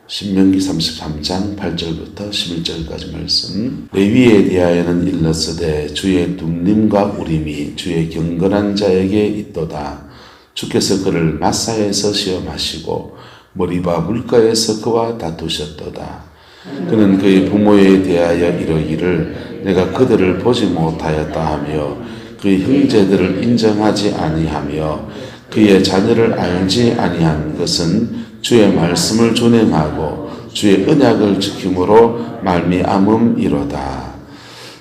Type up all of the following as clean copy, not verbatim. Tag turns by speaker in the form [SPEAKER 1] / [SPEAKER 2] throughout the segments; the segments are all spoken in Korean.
[SPEAKER 1] 신명기 33장 8절부터 11절까지 말씀. 레위에 대하여는 일렀으되 주의 둠림과 우림이 주의 경건한 자에게 있도다. 주께서 그를 마사에서 시험하시고 머리바 물가에서 그와 다투셨도다. 그는 그의 부모에 대하여 이러기를 내가 그들을 보지 못하였다 하며 그의 형제들을 인정하지 아니하며 그의 자녀를 알지 아니한 것은 주의 말씀을 준행하고 주의 언약을 지킴으로 말미암음이로다.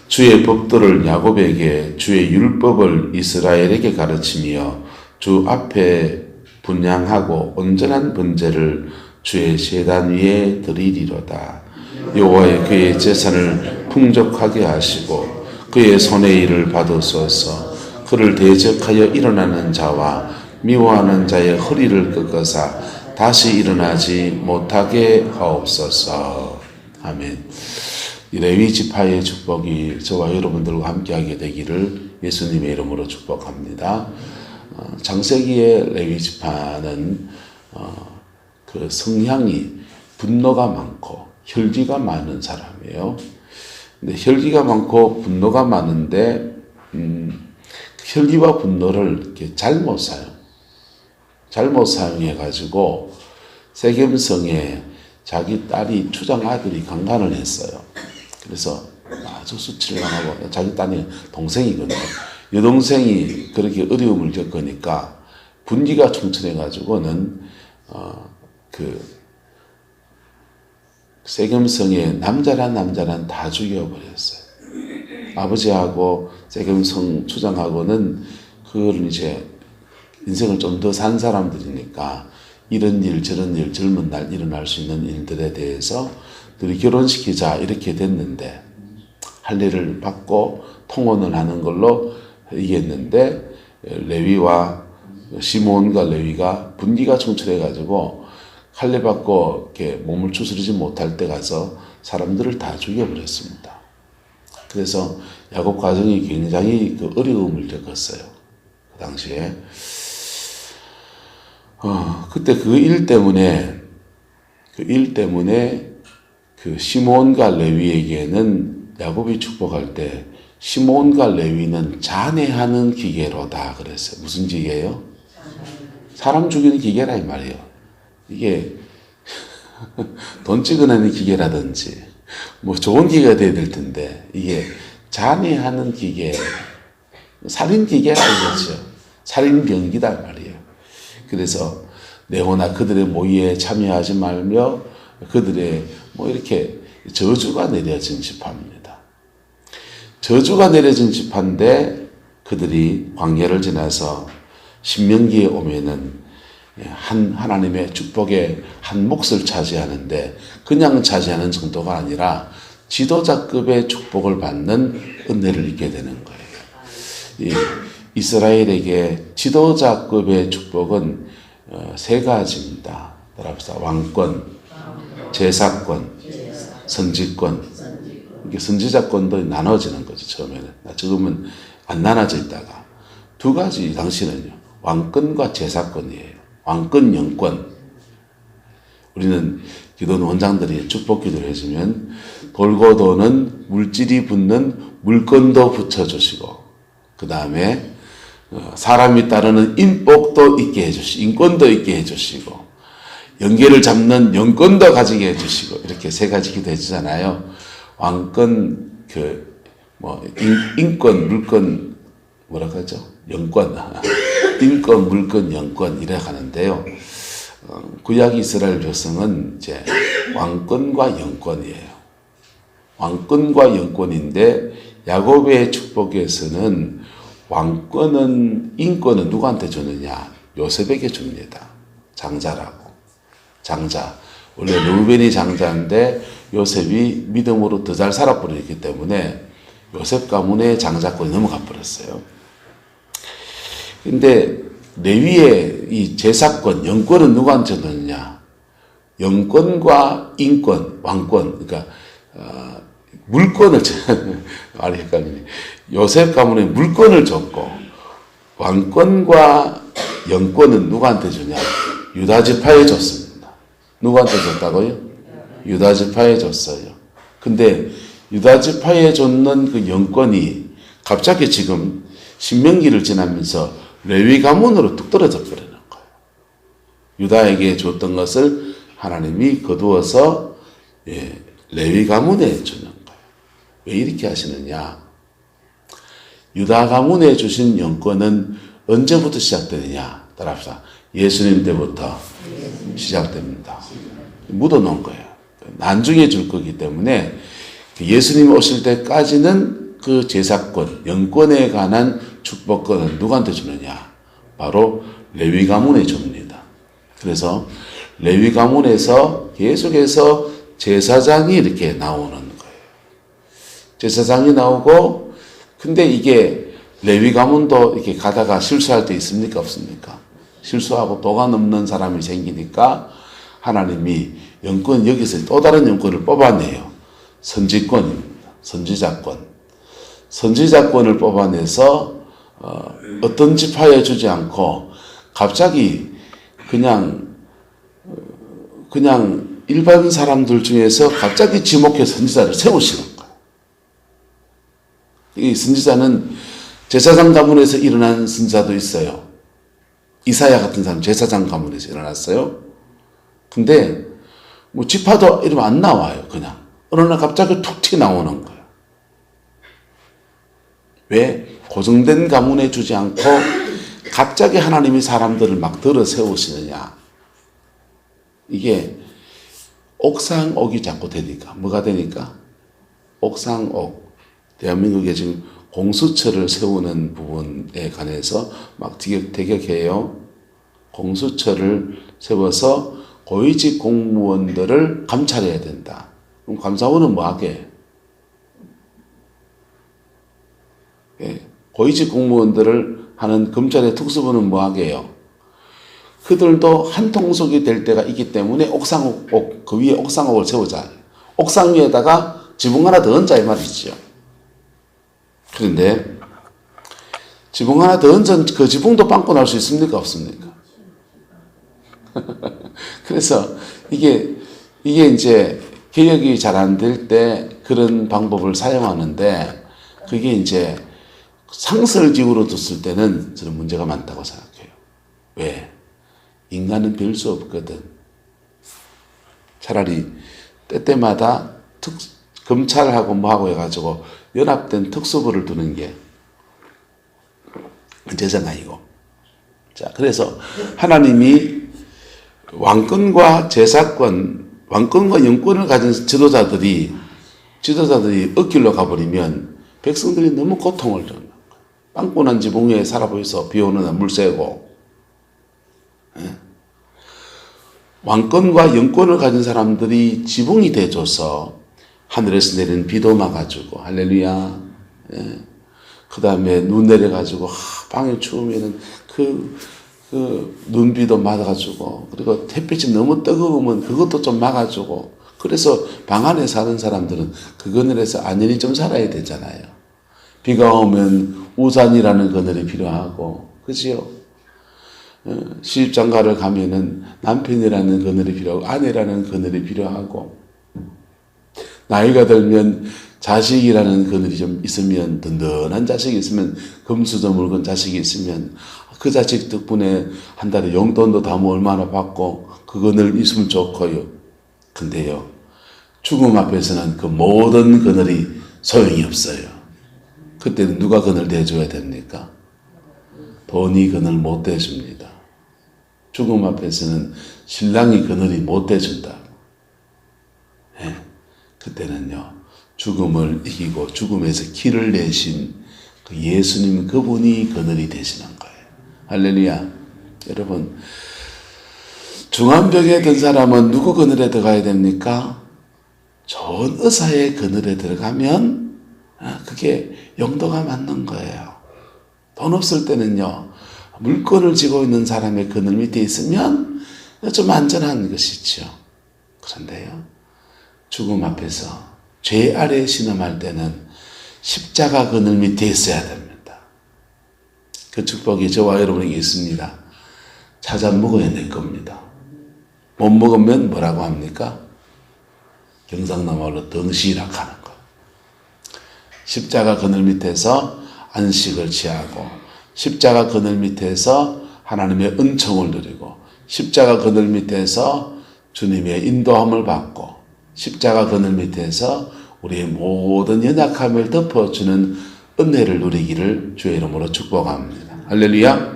[SPEAKER 1] 주의 법도를 야곱에게 주의 율법을 이스라엘에게 가르치며 주 앞에 분향하고 온전한 번제를 주의 제단 위에 드리리로다. 여호와의 그의 제사를 풍족하게 하시고 그의 손의 일을 받으소서. 그를 대적하여 일어나는 자와 미워하는 자의 허리를 꺾어사 다시 일어나지 못하게 하옵소서. 아멘. 레위 지파의 축복이 저와 여러분들과 함께하게 되기를 예수님의 이름으로 축복합니다. 창세기의 레위 지파는 그 성향이 분노가 많고 혈기가 많은 사람이에요. 근데 혈기가 많고 분노가 많은데 혈기와 분노를 이렇게 잘못 사용해가지고 세겜성에 자기 딸이 추장 아들이 강간을 했어요. 그래서 아주 수치를 당하고 자기 딸이 동생이거든요. 여동생이 그렇게 어려움을 겪으니까 분기가 충천해가지고는 그 세겜성에 남자란 다 죽여버렸어요. 아버지하고 세겜성 추장하고는 그걸 이제 인생을 좀 더 산 사람들이니까 이런 일 저런 일 젊은 날 일어날 수 있는 일들에 대해서 둘이 결혼시키자 이렇게 됐는데 할례를 받고 통혼을 하는 걸로 이겼는데 레위와 시몬과 레위가 분기가 충천해가지고 할례 받고 이렇게 몸을 추스르지 못할 때 가서 사람들을 다 죽여버렸습니다. 그래서 야곱 가정이 굉장히 그 어려움을 겪었어요. 그 당시에. 그때 그 일 때문에 그 시몬과 레위에게는 야곱이 축복할 때 시몬과 레위는 잔해하는 기계로다 그랬어요. 무슨 기계예요? 사람 죽이는 기계라 이 말이에요. 이게 돈 찍어내는 기계라든지 뭐 좋은 기계가 돼야 될 텐데 이게 잔해하는 기계, 살인 기계라 이거죠. 살인 병기다 말이에요. 그래서 네오나 그들의 모의에 참여하지 말며 그들의 뭐 이렇게 저주가 내려진 지파입니다. 저주가 내려진 지파인데 그들이 광야를 지나서 신명기에 오면은 하나님의 축복의 한 몫을 차지하는데 그냥 차지하는 정도가 아니라 지도자급의 축복을 받는 은혜를 입게 되는 거예요. 이스라엘에게 지도자급의 축복은 세 가지입니다. 따라합시다. 왕권, 제사권, 선지권. 이게 선지자권도 나눠지는 거죠. 처음에는. 지금은 안 나눠져 있다가 두 가지 당시는요. 왕권과 제사권이에요. 왕권, 영권. 우리는 기도는 원장들이 축복 기도를 해주면 돌고 도는 물질이 붙는 물건도 붙여주시고 그 다음에 사람이 따르는 인복도 있게 해주시고 인권도 있게 해주시고 연계를 잡는 영권도 가지게 해주시고 이렇게 세 가지 기도해 주잖아요. 왕권, 인권, 물권 뭐라고 하죠? 영권, 인권, 물권, 영권 이래 가는데요. 구약 이스라엘 백성은 이제 왕권과 영권이에요. 왕권과 영권인데 야곱의 축복에서는 왕권은 인권은 누구한테 주느냐? 요셉에게 줍니다. 장자라고. 장자. 원래 르우벤이 장자인데 요셉이 믿음으로 더 잘 살아버렸기 때문에 요셉 가문의 장자권이 넘어가 버렸어요. 근데 레위의 이 제사권, 영권은 누구한테 줬느냐? 영권과 인권, 왕권, 그러니까 물권을 말이 헷갈리네. 요셉 가문에 물권을 줬고 왕권과 영권은 누구한테 주냐? 유다 지파에 줬습니다. 누구한테 줬다고요? 유다 지파에 줬어요. 근데 유다 지파에 줬는 그 영권이 갑자기 지금 신명기를 지나면서 레위 가문으로 뚝 떨어져 버리는 거예요. 유다에게 줬던 것을 하나님이 거두어서 레위 가문에 주는 거예요. 왜 이렇게 하시느냐? 유다 가문에 주신 영권은 언제부터 시작되느냐? 따라합시다. 예수님 때부터 시작됩니다. 묻어놓은 거예요. 나중에 줄 거기 때문에 예수님 오실 때까지는 그 제사권, 영권에 관한 축복권은 누구한테 주느냐? 바로 레위 가문에 줍니다. 그래서 레위 가문에서 계속해서 제사장이 이렇게 나오는 거예요. 제사장이 나오고, 근데 이게 레위 가문도 이렇게 가다가 실수할 때 있습니까? 없습니까? 실수하고 도가 넘는 사람이 생기니까 하나님이 영권, 여기서 또 다른 영권을 뽑아내요. 선지권입니다. 선지자권. 선지자권을 뽑아내서 어떤 지파에 주지 않고 갑자기 그냥 일반 사람들 중에서 갑자기 지목해 선지자를 세우시는 거예요. 이 선지자는 제사장 가문에서 일어난 선지자도 있어요. 이사야 같은 사람 제사장 가문에서 일어났어요. 근데 뭐 지파도 이러면 안 나와요. 그냥 어느 날 갑자기 툭 튀어나오는 거예요. 왜? 고정된 가문에 주지 않고 갑자기 하나님이 사람들을 막 들어 세우시느냐. 이게 옥상옥이 자꾸 되니까. 뭐가 되니까? 옥상옥. 대한민국에 지금 공수처를 세우는 부분에 관해서 막 대격해요. 공수처를 세워서 고위직 공무원들을 감찰해야 된다. 그럼 감사원은 뭐 하게? 고위직 공무원들을 하는 검찰의 특수부는 뭐 하게요? 그들도 한 통속이 될 때가 있기 때문에 옥상옥, 그 위에 옥상옥을 세우자. 옥상 위에다가 지붕 하나 더 얹자 이 말이죠. 그런데 지붕 하나 더 얹은 그 지붕도 빵꾸 날 수 있습니까? 없습니까? 그래서 이게 이제 개혁이 잘 안 될 때 그런 방법을 사용하는데 그게 이제 상설지구로 뒀을 때는 저는 문제가 많다고 생각해요. 왜? 인간은 별 수 없거든. 차라리 때때마다 검찰하고 뭐하고 해가지고 연합된 특수부를 두는 게 제 생각이고. 자, 그래서 하나님이 왕권과 제사권, 왕권과 영권을 가진 지도자들이 엇길로 가버리면 백성들이 너무 고통을 줍니다. 빵꾸난 지붕 위에 살아보이소. 비 오는 날 물 새고. 왕권과 영권을 가진 사람들이 지붕이 돼줘서 하늘에서 내리는 비도 막아주고, 할렐루야. 그 다음에 눈 내려가지고, 방에 추우면은 그 눈비도 막아주고, 그리고 햇빛이 너무 뜨거우면 그것도 좀 막아주고, 그래서 방 안에 사는 사람들은 그 그늘에서 안전히 좀 살아야 되잖아요. 비가 오면 우산이라는 그늘이 필요하고, 그지요? 시집장가를 가면은 남편이라는 그늘이 필요하고, 아내라는 그늘이 필요하고, 나이가 들면 자식이라는 그늘이 좀 있으면, 든든한 자식이 있으면, 금수저 물건 자식이 있으면, 그 자식 덕분에 한 달에 용돈도 다 뭐 얼마나 받고, 그 그늘 있으면 좋고요. 근데요, 죽음 앞에서는 그 모든 그늘이 소용이 없어요. 그때는 누가 그늘 대줘야 됩니까? 돈이 그늘 못 대줍니다. 죽음 앞에서는 신랑이 그늘이 못 대준다. 네. 그때는요, 죽음을 이기고 죽음에서 길을 내신 그 예수님 그분이 그늘이 되시는 거예요. 할렐루야. 여러분, 중환병에 든 사람은 누구 그늘에 들어가야 됩니까? 좋은 의사의 그늘에 들어가면 그게 용도가 맞는 거예요. 돈 없을 때는요, 물건을 쥐고 있는 사람의 그늘 밑에 있으면 좀 안전한 것이죠. 그런데요, 죽음 앞에서 죄 아래 신음할 때는 십자가 그늘 밑에 있어야 됩니다. 그 축복이 저와 여러분에게 있습니다. 찾아 먹어야 될 겁니다. 못 먹으면 뭐라고 합니까? 경상도 말로 덩시락 하는 거. 십자가 그늘 밑에서 안식을 취하고, 십자가 그늘 밑에서 하나님의 은총을 누리고, 십자가 그늘 밑에서 주님의 인도함을 받고, 십자가 그늘 밑에서 우리의 모든 연약함을 덮어주는 은혜를 누리기를 주의 이름으로 축복합니다. 할렐루야.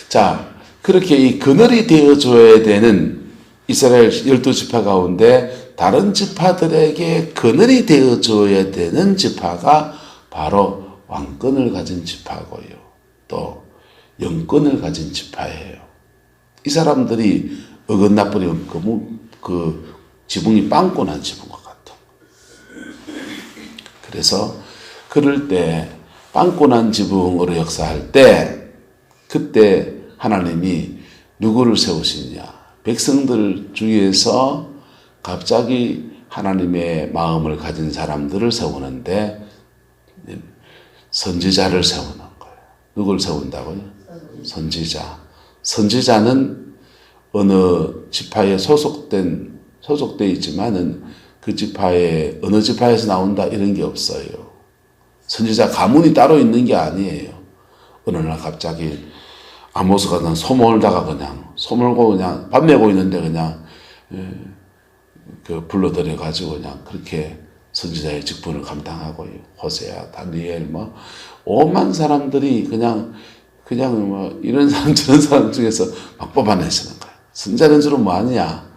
[SPEAKER 1] 자, 그렇게 이 그늘이 되어줘야 되는 이스라엘 12지파 가운데 다른 지파들에게 그늘이 되어줘야 되는 지파가 바로 왕권을 가진 지파고요. 또 영권을 가진 지파예요. 이 사람들이 어긋나버리면 그 지붕이 빵꾸 난 지붕 것 같아. 그래서 그럴 때 빵꾸 난 지붕으로 역사할 때 그때 하나님이 누구를 세우시냐. 백성들 중에서 갑자기 하나님의 마음을 가진 사람들을 세우는데 선지자를 세우는 거예요. 누굴 세운다고요? 선지자. 선지자는 어느 지파에 소속돼 있지만은 그 지파에 어느 지파에서 나온다 이런 게 없어요. 선지자 가문이 따로 있는 게 아니에요. 어느 날 갑자기 아모스가 그냥 소몰다가 그냥 소몰고 그냥 밥 메고 있는데 그냥 그 불러들여 가지고 그냥 그렇게 선지자의 직분을 감당하고요. 호세아, 다니엘 뭐 오만 사람들이 그냥 뭐 이런 사람 저런 사람 중에서 막 뽑아내시는 거예요. 선지자는 주로 뭐 하느냐?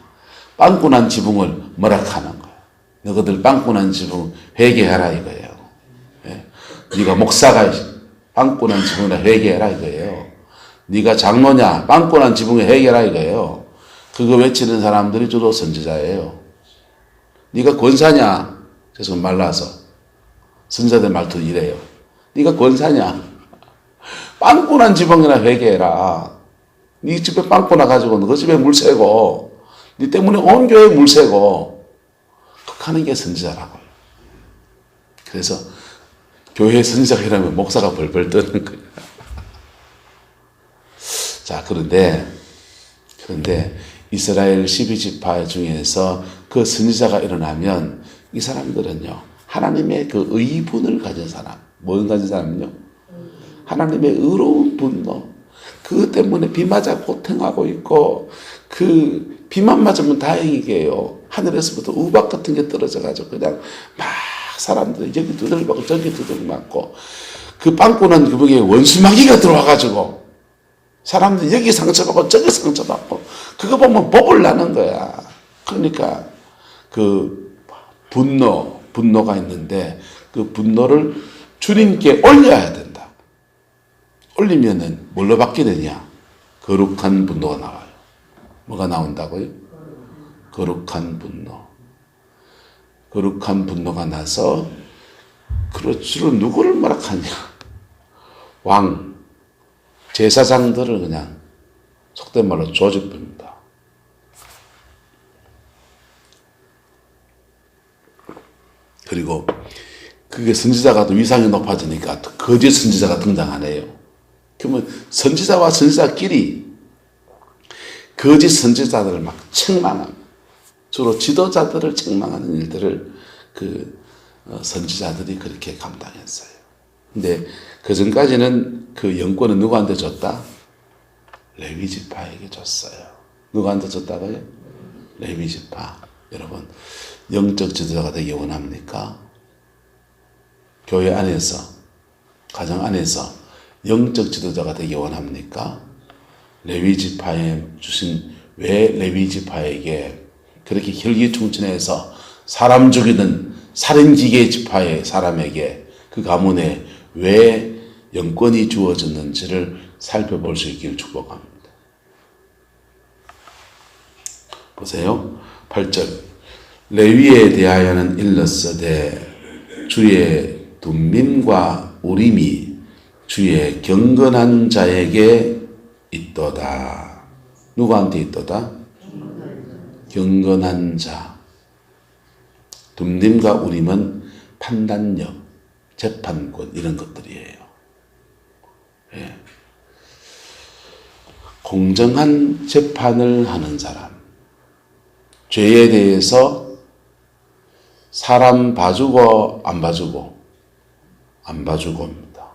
[SPEAKER 1] 빵꾸 난 지붕을 뭐락하는 거예요. 너희들 빵꾸 난 지붕 회개하라 이거예요. 예? 네가 목사가 빵꾸 난 지붕이나 회개해라 이거예요. 네가 장로냐? 빵꾸 난 지붕에 회개하라 이거예요. 그거 외치는 사람들이 주로 선지자예요. 네가 권사냐? 그래서 말라서 선지자들 말투 이래요. 네가 권사냐? 빵꾸 난 지붕이나 회개해라. 네 집에 빵꾸 나가지고 너 집에 물 새고 네 때문에 온 교회 물 새고 그렇게 하는 게 선지자라고요. 그래서 교회 선지자가 이러면 목사가 벌벌 떠는 거예요. 자, 그런데 이스라엘 12지파 중에서 그 선지자가 일어나면 이 사람들은요, 하나님의 그 의분을 가진 사람, 뭘 가진 사람은요? 하나님의 의로운 분노. 그것 때문에 비 맞아 고통하고 있고, 그 비만 맞으면 다행이게요. 하늘에서부터 우박 같은 게 떨어져가지고 그냥 막 사람들이 여기 두들맞고 저기 두들맞고, 그 빵꾸 난 그벽에 원수마귀가 들어와가지고 사람들이 여기 상처받고 저기 상처받고 그거 보면 복을 나는 거야. 그러니까 그 분노가 있는데 그 분노를 주님께 올려야 된다. 올리면은 뭘로 바뀌느냐? 거룩한 분노가 나와요. 뭐가 나온다고요? 거룩한 분노. 거룩한 분노가 나서 주로 누구를 말하냐? 왕, 제사장들을 그냥 속된 말로 조직합니다. 그리고 그게 선지자가 또 위상이 높아지니까 또 거짓 선지자가 등장하네요. 그러면 선지자와 선지자끼리 거짓 선지자들을 막 책망합니다. 주로 지도자들을 책망하는 일들을 그 선지자들이 그렇게 감당했어요. 근데 그 전까지는 그 영권은 누구한테 줬다? 레위 지파에게 줬어요. 누구한테 줬다고요? 레위 지파. 여러분, 영적 지도자가 되기 원합니까? 교회 안에서, 가정 안에서 영적 지도자가 되기 원합니까? 레위 지파에 주신, 왜 레위 지파에게 그렇게 혈기충천해서 사람 죽이는 살인지계 지파의 사람에게 그 가문에 왜 영권이 주어졌는지를 살펴볼 수 있기를 축복합니다. 보세요. 8절. 레위에 대하여는 일렀으되 주의 둠밈과 우림이 주의 경건한 자에게 있도다. 누구한테 있도다? 경건한 자. 둠밈과 우림은 판단력, 재판권 이런 것들이에요. 예. 공정한 재판을 하는 사람, 죄에 대해서 사람 봐주고 안 봐주고 안 봐주고입니다.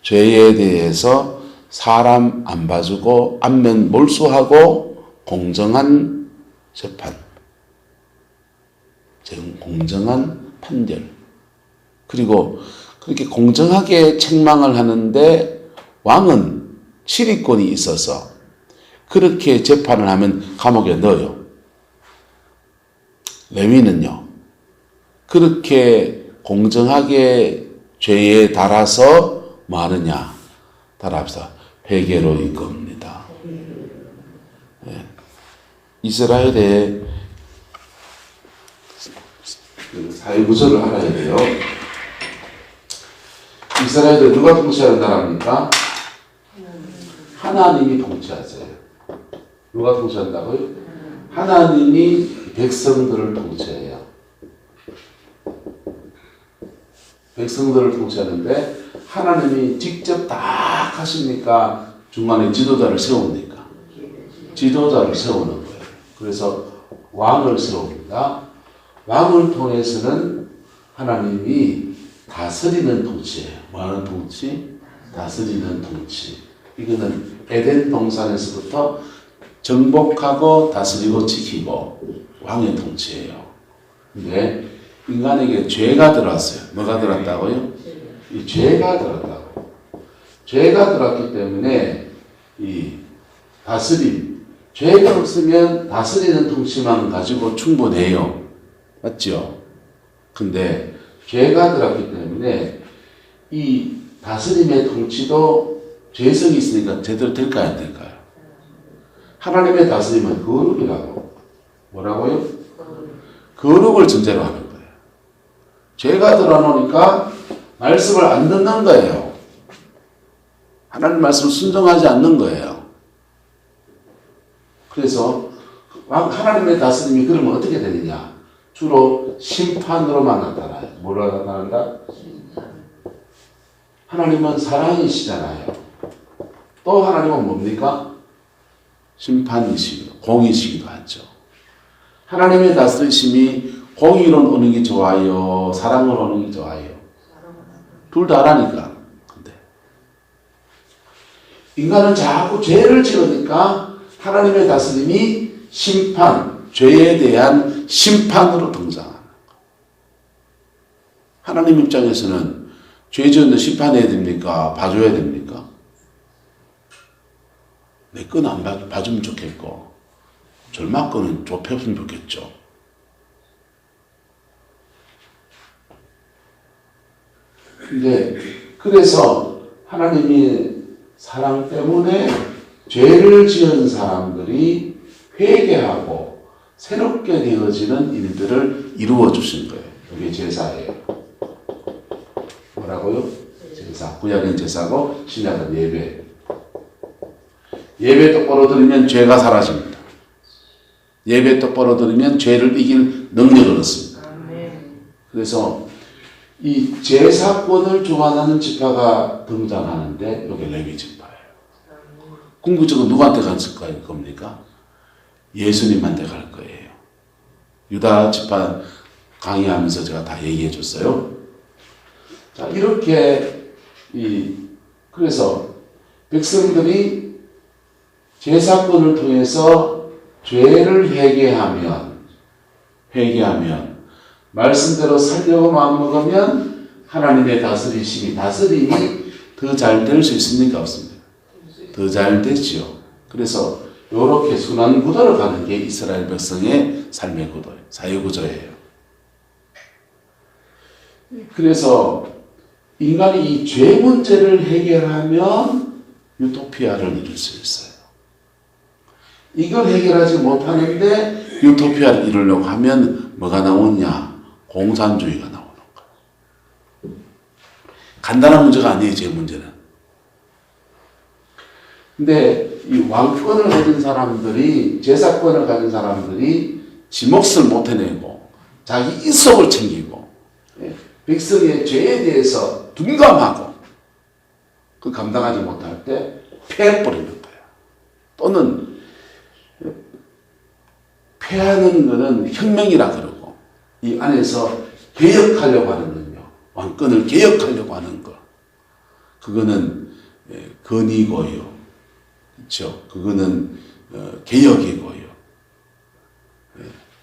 [SPEAKER 1] 죄에 대해서 사람 안 봐주고 안면 몰수하고 공정한 재판, 공정한 판결, 그리고 그렇게 공정하게 책망을 하는데 왕은 치리권이 있어서 그렇게 재판을 하면 감옥에 넣어요. 레위는요, 그렇게 공정하게 죄에 달아서 뭐 하느냐? 달아서 회개로 이끕니다. 네. 이스라엘의 사회 구조를 알아야 돼요. 이스라엘을 누가 통치하는 나라입니까? 하나님이 통치하세요. 누가 통치한다고요? 하나님이 백성들을 통치해요. 백성들을 통치하는데 하나님이 직접 다 하십니까? 중간에 지도자를 세웁니까? 지도자를 세우는 거예요. 그래서 왕을 세웁니다. 왕을 통해서는 하나님이 다스리는 통치예요. 뭐하는 통치? 다스리는 통치. 이거는 에덴 동산에서부터 정복하고 다스리고 지키고 왕의 통치예요. 근데 인간에게 죄가 들어왔어요. 뭐가 들어왔다고요? 이 죄가 들어왔다고. 죄가 들어왔기 때문에 이 다스림, 죄가 없으면 다스리는 통치만 가지고 충분해요. 맞죠? 근데 죄가 들어왔기 때문에 이 다스림의 통치도 죄성이 있으니까 제대로 될까요? 안 될까요? 하나님의 다스림은 거룩이라고. 뭐라고요? 거룩을 전제로 하는 거예요. 죄가 들어놓으니까 말씀을 안 듣는 거예요. 하나님 말씀을 순종하지 않는 거예요. 그래서 하나님의 다스림이 그러면 어떻게 되느냐? 주로 심판으로만 나타나요. 뭐로 나타난다? 하나님은 사랑이시잖아요. 또 하나님은 뭡니까? 심판이시기도, 공이시기도 하죠. 하나님의 다스리심이 공의로 오는 게 좋아요? 사랑으로 오는 게 좋아요? 둘 다 하라니까. 근데 인간은 자꾸 죄를 지으니까 하나님의 다스림이 심판, 죄에 대한 심판으로 등장하는 거. 하나님 입장에서는 죄 지었는데 심판해야 됩니까? 봐줘야 됩니까? 내 건 안 봐주면 좋겠고 절마 거는 좁혔으면 좋겠죠. 근데 그래서 하나님이 사랑 때문에 죄를 지은 사람들이 회개하고 새롭게 되어지는 일들을 이루어 주신 거예요. 이게 제사예요. 뭐라고요? 제사. 구약은 제사고 신약은 예배. 예배 똑바로 드리면 죄가 사라집니다. 예배 똑바로 드리면 죄를 이길 능력을 얻습니다. 그래서 이 제사권을 주관하는 지파가 등장하는데 이게 레위 지파예요. 궁극적으로 누구한테 갈 겁니까? 예수님한테 갈 거예요. 유다 지파 강의하면서 제가 다 얘기해 줬어요. 자, 이렇게 그래서 백성들이 제사권을 통해서 죄를 회개하면 말씀대로 살려고 마음먹으면 하나님의 다스림이 더 잘 될 수 있습니까? 없습니까? 더 잘 되지요. 그래서 이렇게 순환 구도를 가는 게 이스라엘 백성의 삶의 구도예요. 사회 구조예요. 그래서 인간이 이 죄 문제를 해결하면 유토피아를 이룰 수 있어요. 이걸 해결하지 못하는데 유토피아를 이루려고 하면 뭐가 나오냐? 공산주의가 나오는 거예요. 간단한 문제가 아니에요, 제 문제는. 근데 이 왕권을 가진 사람들이, 제사권을 가진 사람들이 지 몫을 못 해내고 자기 이속을 챙기고 백성의 죄에 대해서 둔감하고 그 감당하지 못할 때 패해버리는 거예요. 또는 패하는 것은 혁명이라 그러고 이 안에서 개혁하려고 하는 거요. 왕권을 개혁하려고 하는 거. 그거는 건의고요. 그렇죠? 그거는 개혁이고요.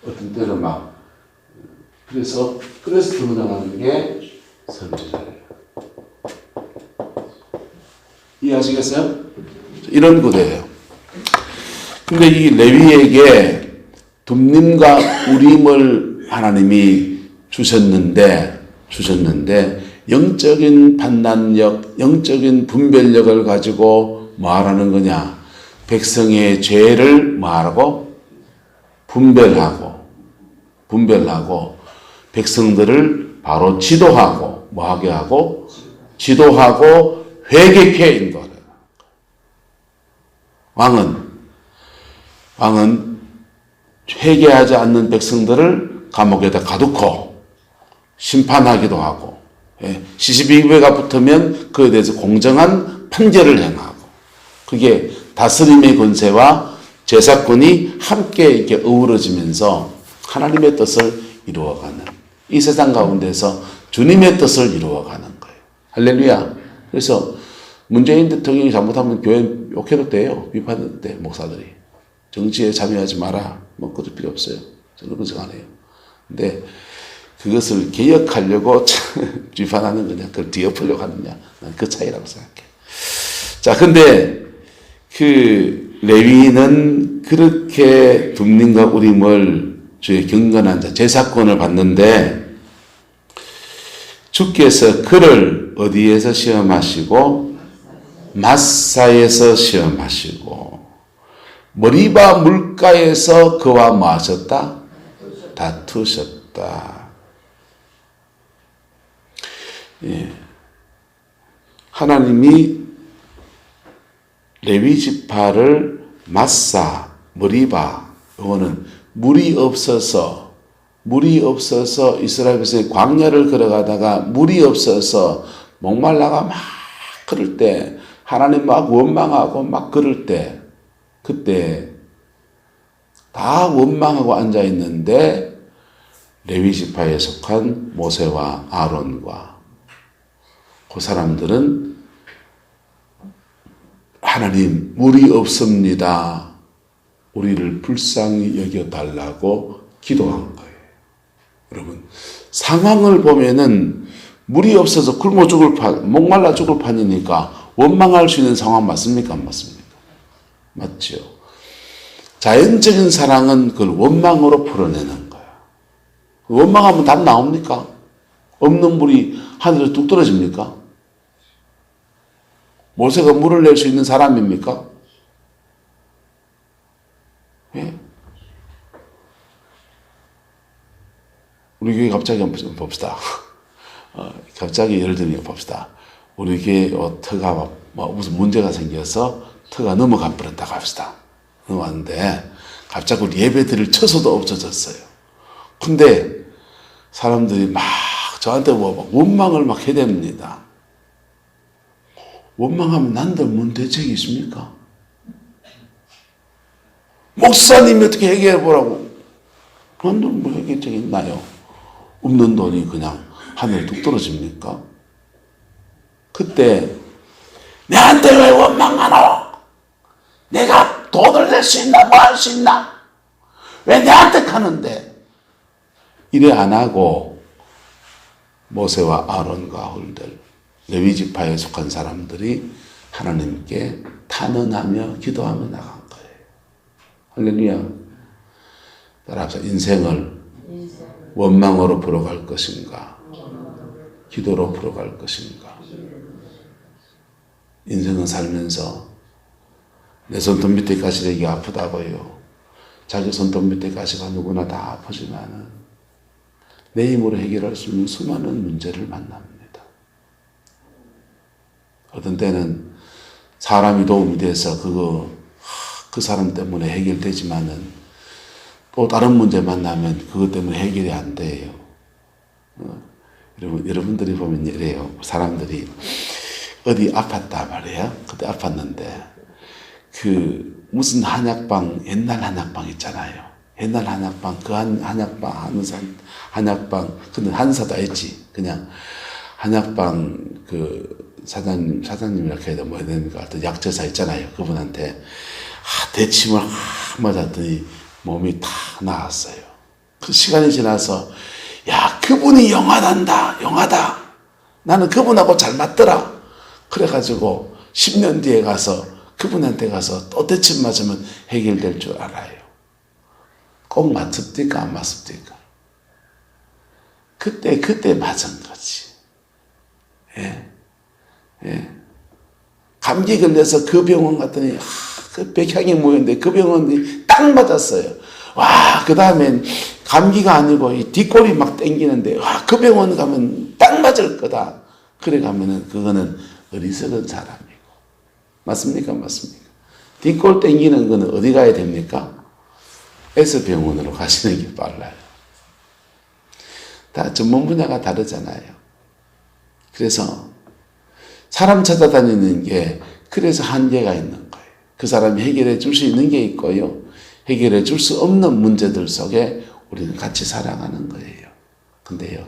[SPEAKER 1] 어떤 때는 막 그래서 드러나가는 게 선지자예요. 이해하시겠어요? 이런 구도예요. 근데 이 레위에게 둠님과 우림을 하나님이 주셨는데 영적인 판단력, 영적인 분별력을 가지고 뭐 하라는 거냐? 백성의 죄를 뭐 하라고? 분별하고 백성들을 바로 지도하고 뭐 하게 하고? 지도하고 회개케 인도하라. 왕은 회개하지 않는 백성들을 감옥에다 가두고 심판하기도 하고, 시시비비가 붙으면 그에 대해서 공정한 판결을 행하고, 그게 다스림의 권세와 제사권이 함께 이렇게 어우러지면서 하나님의 뜻을 이루어가는, 이 세상 가운데서 주님의 뜻을 이루어가는 거예요. 할렐루야. 그래서 문재인 대통령이 잘못하면 교회 욕해도 돼요. 비판해도 돼, 목사들이. 정치에 참여하지 마라. 뭐 그럴 필요 없어요. 저는 그런 생각 안 해요. 근데 그것을 개혁하려고 비판하는 거냐, 그걸 뒤엎으려고 하느냐, 난 그 차이라고 생각해. 자, 근데 그 레위는 그렇게 둠님과 우림을 주의 경건한 자, 제사권을 받는데 주께서 그를 어디에서 시험하시고 마사에서 시험하시고 머리바 물가에서 그와 뭐 하셨다? 다투셨다. 예. 하나님이 레위 지파를 마사, 머리바, 이거는 물이 없어서 이스라엘 백성이 광야를 걸어가다가 물이 없어서 목말라가 막 그럴 때, 하나님 막 원망하고 막 그럴 때, 그때 다 원망하고 앉아 있는데 레위 지파에 속한 모세와 아론과 그 사람들은 하나님 물이 없습니다. 우리를 불쌍히 여겨달라고 기도한 거예요. 여러분, 상황을 보면은 물이 없어서 굶어 죽을 판, 목말라 죽을 판이니까 원망할 수 있는 상황 맞습니까? 안 맞습니까? 맞죠. 자연적인 사랑은 그걸 원망으로 풀어내는 거야. 원망하면 답 나옵니까? 없는 물이 하늘에 뚝 떨어집니까? 모세가 물을 낼 수 있는 사람입니까? 예? 우리 교회 갑자기 한번 봅시다. 갑자기 예를 들면 봅시다. 우리 교회 터가 무슨 문제가 생겨서 터가 넘어가 버렸다고 합시다. 넘어왔는데 갑자기 우리 예배 드릴 처소도 없어졌어요. 근데 사람들이 막 저한테 막 원망을 막 해댑니다. 원망하면 난들 뭔 대책이 있습니까? 목사님이 어떻게 해결해 보라고. 난들 뭐 해결책이 있나요? 없는 돈이 그냥 하늘에 뚝 떨어집니까? 그때 내한테 왜 원망하노? 내가 돈을 낼 수 있나? 뭐 할 수 있나? 왜 내한테 가는데? 이래 안 하고 모세와 아론과 홀들 레위 지파에 속한 사람들이 하나님께 탄원하며 기도하며 나간 거예요. 할렐루야. 따라서 인생을 원망으로 풀어갈 것인가? 기도로 풀어갈 것인가? 인생은 살면서 내 손톱 밑에 가시력이 아프다고요. 자기 손톱 밑에 가시가 누구나 다 아프지만은 내 힘으로 해결할 수 있는 수많은 문제를 만납니다. 어떤 때는 사람이 도움이 돼서 그 사람 때문에 해결되지만은 또 다른 문제 만나면 그것 때문에 해결이 안 돼요. 여러분들이 보면 이래요. 사람들이 어디 아팠다 말이에요. 그때 아팠는데 무슨 한약방, 옛날 한약방 있잖아요. 옛날 한약방, 그 한약방, 한약방, 근데 한사도 했지. 그냥 한약방 그 사장님이라고 해야 돼, 뭐 해야 됩니까? 어떤 약제사 있잖아요. 그분한테 대침을 맞았더니 몸이 다 나았어요. 그 시간이 지나서, 야, 그분이 영하단다, 영하다. 나는 그분하고 잘 맞더라. 그래가지고 10년 뒤에 가서 그분한테 가서 또 대침 맞으면 해결될 줄 알아요. 꼭 맞습니까? 안 맞습니까? 그때 맞은 거지. 예. 예. 감기 걸려서 그 병원 갔더니, 그 백향이 모였는데 그 병원이 딱 맞았어요. 와, 그 다음엔 감기가 아니고 이 뒷골이 막 땡기는데, 와, 그 병원 가면 딱 맞을 거다. 그래 가면은 그거는 어리석은 사람이고. 맞습니까? 맞습니까? 뒷골 땡기는 거는 어디 가야 됩니까? S병원으로 가시는 게 빨라요. 다 전문 분야가 다르잖아요. 그래서 사람 찾아다니는 게 그래서 한계가 있는 거예요. 그 사람이 해결해 줄 수 있는 게 있고요. 해결해 줄 수 없는 문제들 속에 우리는 같이 살아가는 거예요. 근데요,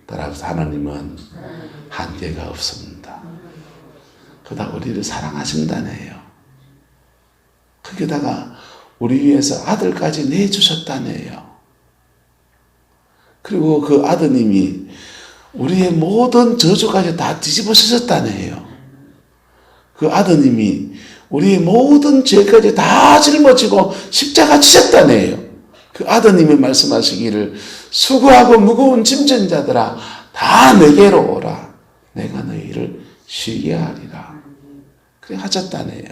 [SPEAKER 1] 따라서 하나님은 한계가 없습니다. 그러다 우리를 사랑하신다네요. 거기다가 우리 위해서 아들까지 내주셨다네요. 그리고 그 아드님이 우리의 모든 저주까지 다 뒤집어 쓰셨다네요. 그 아드님이 우리의 모든 죄까지 다 짊어지고 십자가 지셨다네요. 그 아드님이 말씀하시기를 수고하고 무거운 짐진 자들아 다 내게로 오라. 내가 너희를 쉬게 하리라. 그래 하셨다네요.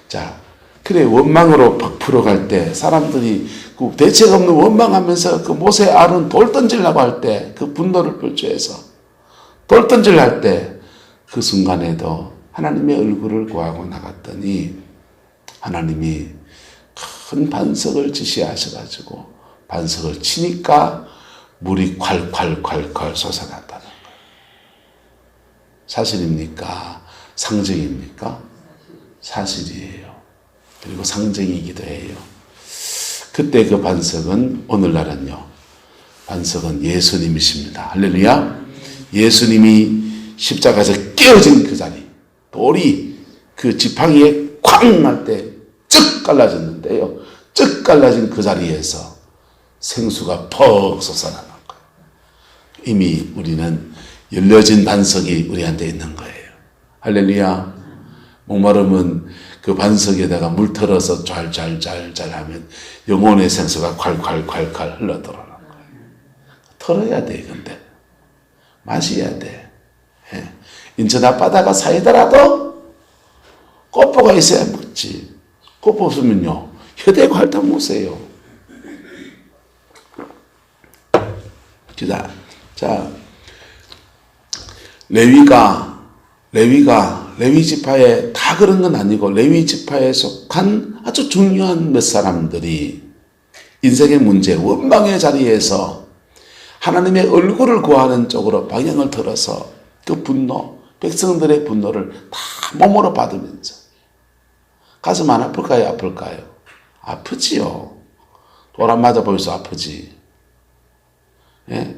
[SPEAKER 1] 자, 그래 원망으로 팍 풀어갈 때 사람들이 그 대책 없는 원망하면서 그 모세 아론 돌 던지려고 할 때 그 분노를 불주해서 돌 던지려 할 때 그 순간에도 하나님의 얼굴을 구하고 나갔더니 하나님이 큰 반석을 지시하셔가지고 반석을 치니까 물이 콸콸콸콸 솟아났다는 거예요. 사실입니까? 상징입니까? 사실이에요. 그리고 상징이기도 해요. 그때 그 반석은 오늘날은요. 반석은 예수님이십니다. 할렐루야. 예수님이 십자가에서 깨어진 그 자리, 돌이 그 지팡이에 쾅 날 때 쩍 갈라졌는데요. 쩍 갈라진 그 자리에서 생수가 퍽 솟아나는 거예요. 이미 우리는 열려진 반석이 우리한테 있는 거예요. 할렐루야. 목마르면 그 반석에다가 물 털어서 잘 하면 영혼의 생수가 콸콸콸콸 흘러 들어오는 거예요. 털어야 돼, 근데. 마셔야 돼. 예. 인천 앞바다가 사이더라도 꽃보가 있어야 먹지. 꽃보 없으면요, 혀대고 핥아 못해요. 자, 레위 지파에 다 그런 건 아니고 레위 지파에 속한 아주 중요한 몇 사람들이 인생의 문제, 원망의 자리에서 하나님의 얼굴을 구하는 쪽으로 방향을 틀어서 그 분노, 백성들의 분노를 다 몸으로 받으면서 가슴 안 아플까요? 아플까요? 아프지요. 돌 안 맞아 보여서 아프지. 예?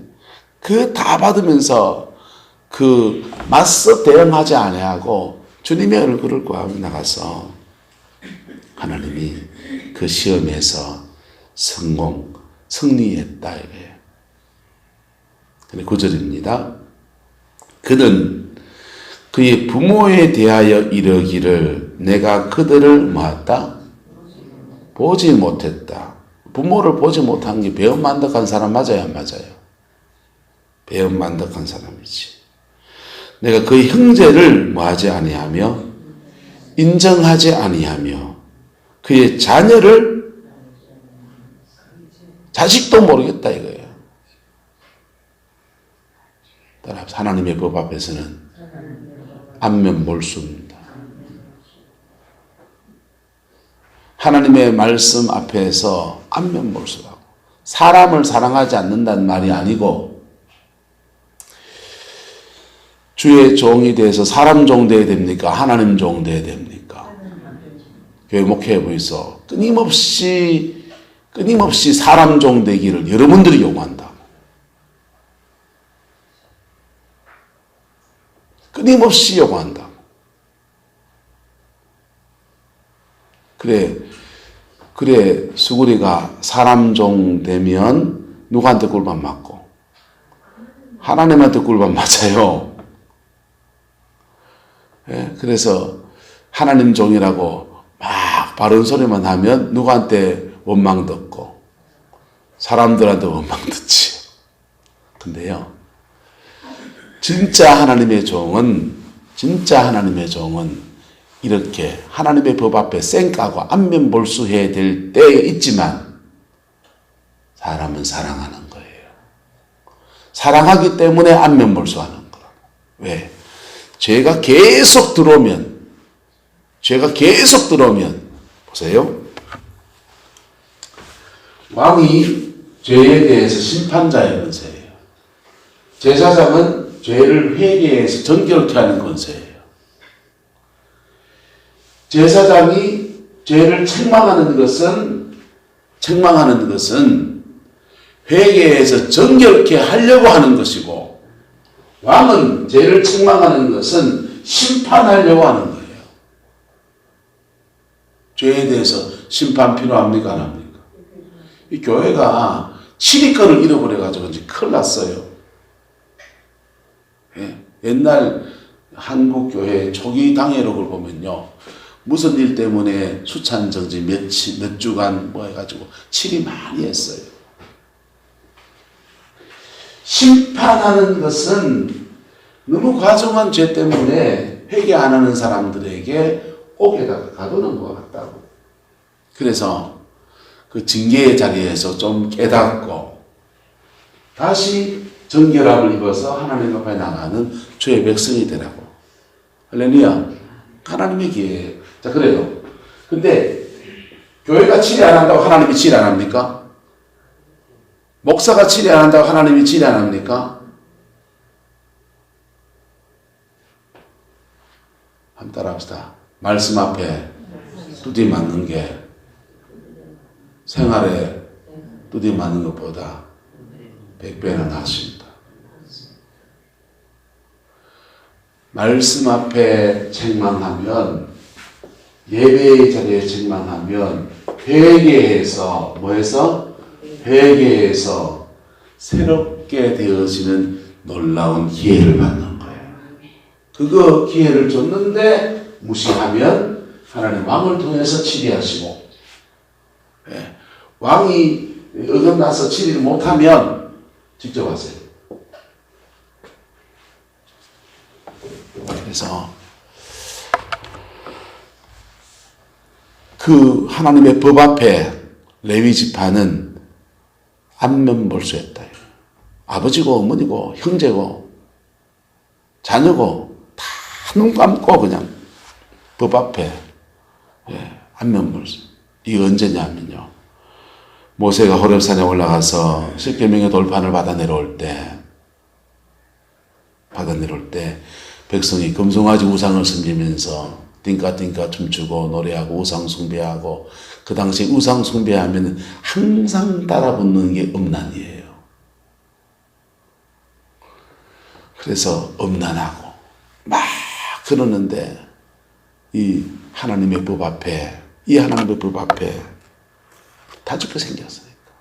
[SPEAKER 1] 그 다 받으면서 그 맞서 대응하지 아니하고 주님의 얼굴을 구하며 나가서 하나님이 그 시험에서 승리했다 이거예요. 근데 9절입니다. 그는 그의 부모에 대하여 이르기를 내가 그들을 뭐했다? 보지 못했다. 부모를 보지 못한 게 배은만덕한 사람 맞아요? 안 맞아요? 배은만덕한 사람이지. 내가 그의 형제를 뭐하지 아니하며 인정하지 아니하며 그의 자녀를 자식도 모르겠다 이거예요. 따라 하나님의 법 앞에서는 안면몰수입니다. 하나님의 말씀 앞에서 안면몰수라고. 사람을 사랑하지 않는다는 말이 아니고 주의 종이 돼서 사람 종 돼야 됩니까? 하나님 종 돼야 됩니까? 교회 목회해 보이소. 끊임없이 사람 종 되기를 여러분들이 요구한다. 끊임없이 요구한다. 그래 수구리가 사람 종 되면 누구한테 꿀밤 맞고 하나님한테 꿀밤 맞아요. 예, 그래서 하나님 종이라고 막 바른 소리만 하면 누구한테 원망 듣고 사람들한테 원망 듣지. 근데요, 진짜 하나님의 종은 이렇게 하나님의 법 앞에 쌩까고 안면볼수해야 될 때에 있지만 사람은 사랑하는 거예요. 사랑하기 때문에 안면볼수하는 거라고. 왜? 죄가 계속 들어오면 보세요. 왕이 죄에 대해서 심판자의 권세예요. 제사장은 죄를 회개해서 정결케 하는 권세예요. 제사장이 죄를 책망하는 것은 회개해서 정결케 하려고 하는 것이고, 왕은 죄를 책망하는 것은 심판하려고 하는 거예요. 죄에 대해서 심판 필요합니까? 안 합니까? 이 교회가 7위권을 잃어버려가지고 이제 큰일 났어요. 예. 옛날 한국 교회 초기 당회록을 보면요, 무슨 일 때문에 수찬 정지 몇 주간 뭐 해가지고 질의 많이 했어요. 심판하는 것은 너무 과중한 죄 때문에 회개 안 하는 사람들에게 옥에다가 가두는 것 같다고. 그래서 그 징계의 자리에서 좀 깨닫고 다시 정결함을 입어서 하나님 앞에 나가는 주의 백성이 되라고. 할렐루야. 하나님의 기회예요. 자, 그래요. 근데 교회가 치리 안 한다고 하나님이 치리 안 합니까? 목사가 치리 안 한다고 하나님이 치리 안 합니까? 한번 따라합시다. 말씀 앞에 두디 맞는 게 생활에 두디 맞는 것보다 100배나 낫습니다. 말씀 앞에 책망하면, 예배의 자리에 책망하면 회개해서 회개해서 새롭게 되어지는 놀라운 기회를 받는 거예요. 그거 기회를 줬는데 무시하면 하나님 왕을 통해서 치리하시고, 예, 왕이 어긋나서 치리를 못하면 직접 하세요. 그래서 그 하나님의 법 앞에 레위 지파는 안면볼수했다. 아버지고 어머니고 형제고 자녀고 다 눈 감고 그냥 법 앞에, 예, 안면볼수. 이게 언제냐면요, 모세가 호렙산에 올라가서 십계명의 돌판을 받아 내려올 때 백성이 금송아지 우상을 섬기면서 띵까띵까 춤추고 노래하고 우상 숭배하고, 그 당시 우상 숭배하면 항상 따라붙는 게 음란이에요. 그래서 음란하고 막 그러는데 이 하나님의 법 앞에 다 죽게 생겼으니까.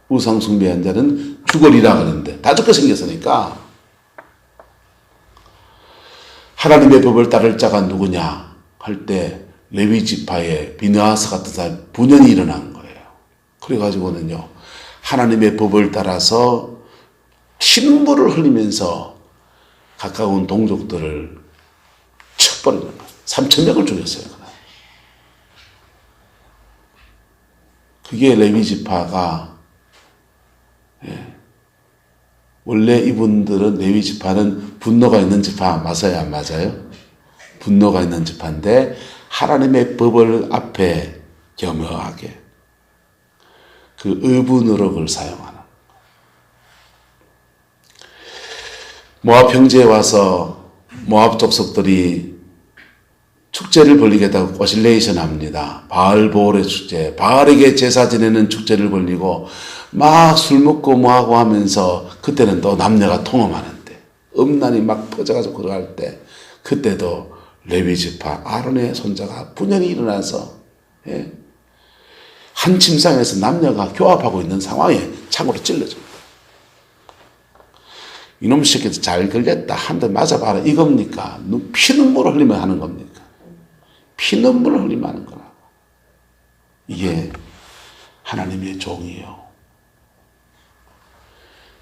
[SPEAKER 1] 우상 숭배한 자는 죽으리라 그러는데 다 죽게 생겼으니까 하나님의 법을 따를 자가 누구냐 할 때 레위 지파의 비느하스 같은 사람 분연이 일어난 거예요. 그래가지고는요, 하나님의 법을 따라서 피눈물을 흘리면서 가까운 동족들을 쳐버리는 거예요. 3,000명을 죽였어요. 그게 레위 지파가, 예, 원래 이분들은 레위 지파는 분노가 있는 지파 맞아요, 안 맞아요? 분노가 있는 지파인데 하나님의 법을 앞에 겸허하게 그 의분으로를 사용하는. 모압 평지에 와서 모압 족속들이 축제를 벌리겠다고 꼬실레이션 합니다. 바알 보울의 축제, 바알에게 제사 지내는 축제를 벌리고 막 술 먹고 뭐하고 하면서 그때는 또 남녀가 통험하는데 음란이 막 퍼져가지고 걸어갈 때 그때도 레위 지파 아론의 손자가 분연히 일어나서 한 침상에서 남녀가 교합하고 있는 상황에 창으로 찔러줍니다. 이놈 새끼도 잘 걸렸다. 한 대 맞아봐라. 이겁니까? 피눈물을 흘리면 하는 겁니까? 피눈물을 흘리면 하는 거라고. 이게 하나님의 종이요.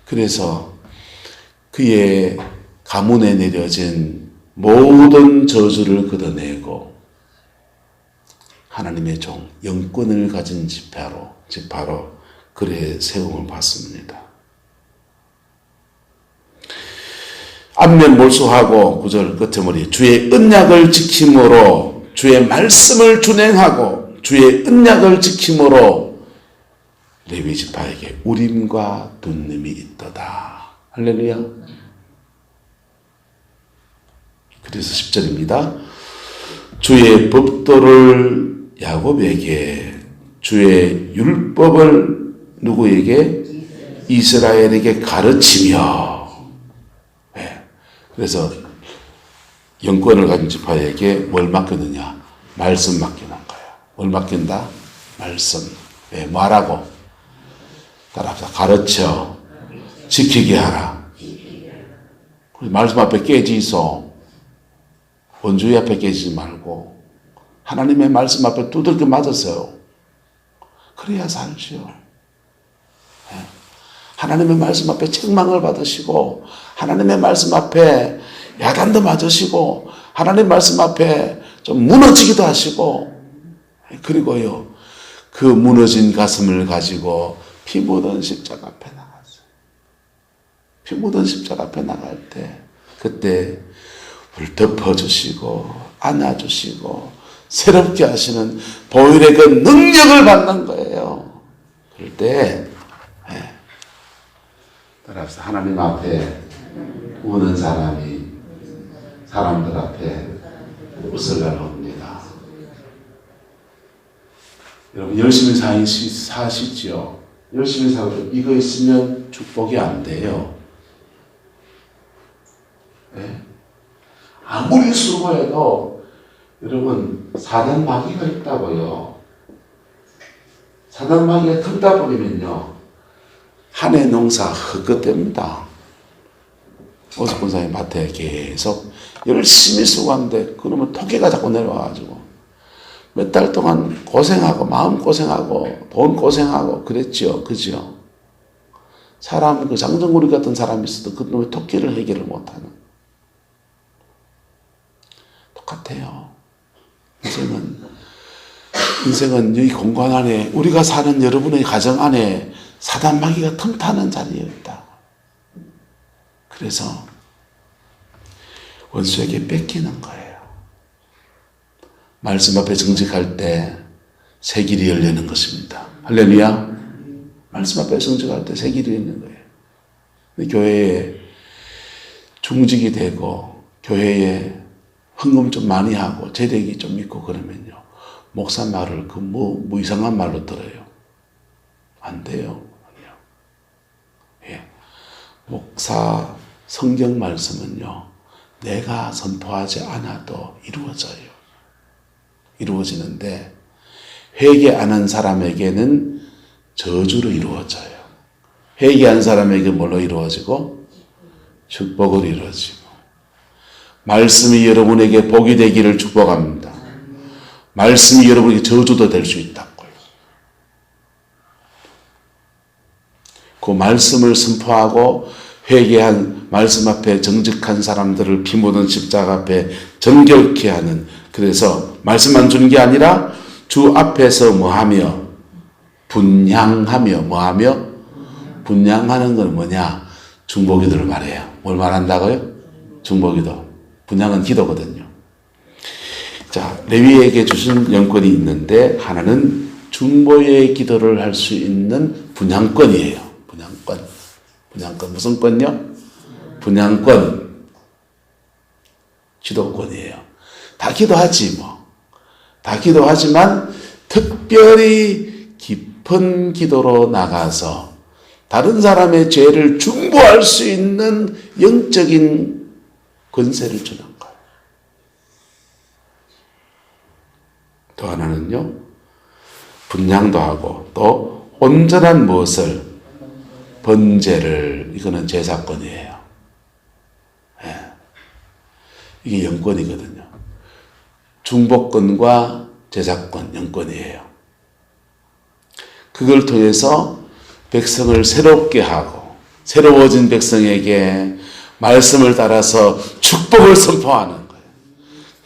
[SPEAKER 1] 그래서 그의 가문에 내려진 모든 저주를 걷어내고 하나님의 종, 영권을 가진 지파로 그의 세움을 받습니다. 안면 몰수하고 9절 끝에 머리 주의 언약을 지킴으로 주의 말씀을 준행하고 주의 언약을 지킴으로 레위 지파에게 우림과 둔림이 있도다. 할렐루야. 그래서 10절입니다. 주의 법도를 야곱에게 주의 율법을 누구에게? 이스라엘에게 가르치며. 그래서 영권을 가진 지파에게 뭘 맡겼느냐? 말씀 맡겨놓은 거예요. 뭘 맡긴다? 말씀. 왜? 뭐하라고? 따라합시다. 가르쳐. 지키게 하라. 말씀 앞에 깨지 있어. 원주의 앞에 깨지지 말고 하나님의 말씀 앞에 두들겨 맞았어요. 그래야 살지요. 하나님의 말씀 앞에 책망을 받으시고 하나님의 말씀 앞에 야단도 맞으시고 하나님의 말씀 앞에 좀 무너지기도 하시고 그리고요 그 무너진 가슴을 가지고 피 묻은 십자가 앞에 나갔어요. 피 묻은 십자가 앞에 나갈 때 그때 우리를 덮어주시고 안아주시고 새롭게 하시는 보혈의 그 능력을 받는 거예요. 그럴 때 따라서 하나님 앞에 우는 사람이 사람들 앞에 웃을 날 옵니다. 여러분 열심히 사시죠. 열심히 살고 이거 있으면 축복이 안 돼요. 네? 아무리 수고해도 여러분 사단 마귀가 있다고요. 사단 마귀가 틈다 보이면요 한 해 농사 헛것됩니다. 오석 권사님 밭에 계속 열심히 수고하는데 그러면 토끼가 자꾸 내려와가지고 몇 달 동안 고생하고 마음 고생하고 돈 고생하고 그랬죠. 그죠? 사람 그 장정구리 같은 사람이 있어도 그놈의 토끼를 해결을 못하는 똑같아요. 인생은 이 공간 안에 우리가 사는 여러분의 가정 안에 사단 마귀가 틈타는 자리였다. 그래서 원수에게 뺏기는 거예요. 말씀 앞에 정직할 때 새 길이 열리는 것입니다. 할렐루야. 말씀 앞에 정직할 때 새 길이 열리는 거예요. 교회에 중직이 되고 교회에 헌금 좀 많이 하고 재력이 좀 있고 그러면요 목사 말을 뭐 이상한 말로 들어요. 안 돼요. 목사 성경 말씀은요 내가 선포하지 않아도 이루어져요. 이루어지는데 회개 안 한 사람에게는 저주로 이루어져요. 회개한 사람에게 뭘로 이루어지고? 축복으로 이루어지고. 말씀이 여러분에게 복이 되기를 축복합니다. 말씀이 여러분에게 저주도 될 수 있다고요. 그 말씀을 선포하고 회개한 말씀 앞에 정직한 사람들을 피 묻은 십자가 앞에 정결케 하는, 그래서 말씀만 주는 게 아니라 주 앞에서 뭐하며? 분향하며 뭐하며? 분향하는 건 뭐냐? 중보기도를 말해요. 뭘 말한다고요? 중보기도. 분향은 기도거든요. 자, 레위에게 주신 영권이 있는데 하나는 중보의 기도를 할 수 있는 분향권이에요. 분향권. 분향권 무슨 권요? 분향권. 기도권이에요. 다 기도하지 뭐. 다 기도하지만 특별히 깊은 기도로 나가서 다른 사람의 죄를 중보할 수 있는 영적인 권세를 주는 거예요. 또 하나는요, 분향도 하고 또 온전한 무엇을 번제를, 이거는 제사권이에요. 예. 이게 영권이거든요. 중보권과 제사권, 영권이에요. 그걸 통해서 백성을 새롭게 하고 새로워진 백성에게 말씀을 따라서 축복을 선포하는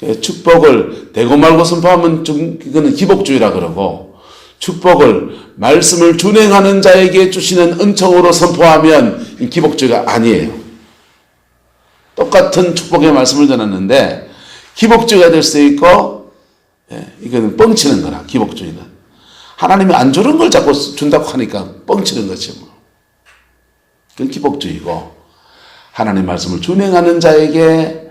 [SPEAKER 1] 거예요. 축복을 되고 말고 선포하면 이거는 기복주의라 그러고, 축복을 말씀을 준행하는 자에게 주시는 은총으로 선포하면 기복주의가 아니에요. 똑같은 축복의 말씀을 전했는데 기복주의가 될 수 있고, 이거는 뻥치는 거라. 기복주의는 하나님이 안 주는 걸 자꾸 준다고 하니까 뻥치는 거지 뭐. 그건 기복주의고, 하나님 말씀을 준행하는 자에게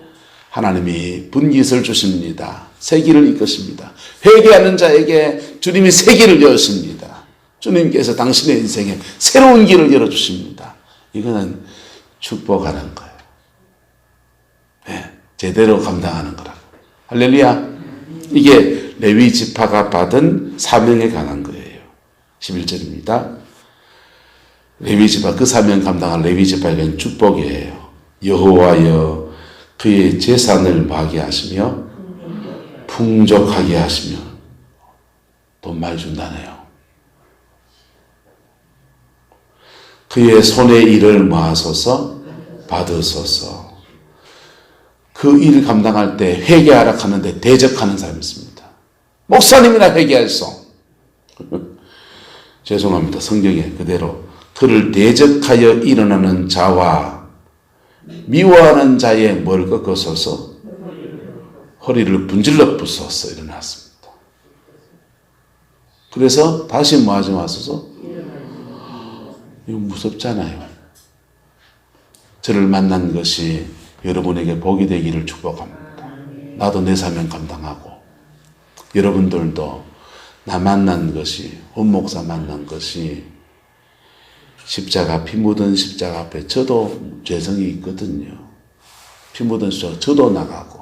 [SPEAKER 1] 하나님이 분깃을 주십니다. 세기를 이끄십니다. 회개하는 자에게 주님이 세기를 여십니다. 주님께서 당신의 인생에 새로운 길을 열어주십니다. 이거는 축복하는 거예요. 네, 제대로 감당하는 거라고. 할렐루야. 이게 레위 지파가 받은 사명에 관한 거예요. 11절입니다. 레위 지파, 그 사명 감당한 레위 지파에게는 축복이에요. 여호와여 그의 재산을 많게 하시며 풍족하게 하시며, 돈 많이 준다네요. 그의 손의 일을 모아소서 받으소서. 그 일을 감당할 때 회개하라 하는데 대적하는 사람이 있습니다. 목사님이나 회개하소. 죄송합니다. 성경에 그대로 그를 대적하여 일어나는 자와 미워하는 자의 뭘 꺾어서서 허리를 분질러 부숴서 일어났습니다. 그래서 다시 뭐 하지 마소서? 이거 무섭잖아요. 저를 만난 것이 여러분에게 복이 되기를 축복합니다. 나도 내 사명 감당하고, 여러분들도 나 만난 것이, 원 목사 만난 것이 십자가, 피 묻은 십자가 앞에 저도 죄성이 있거든요. 피 묻은 십자가 저도 나가고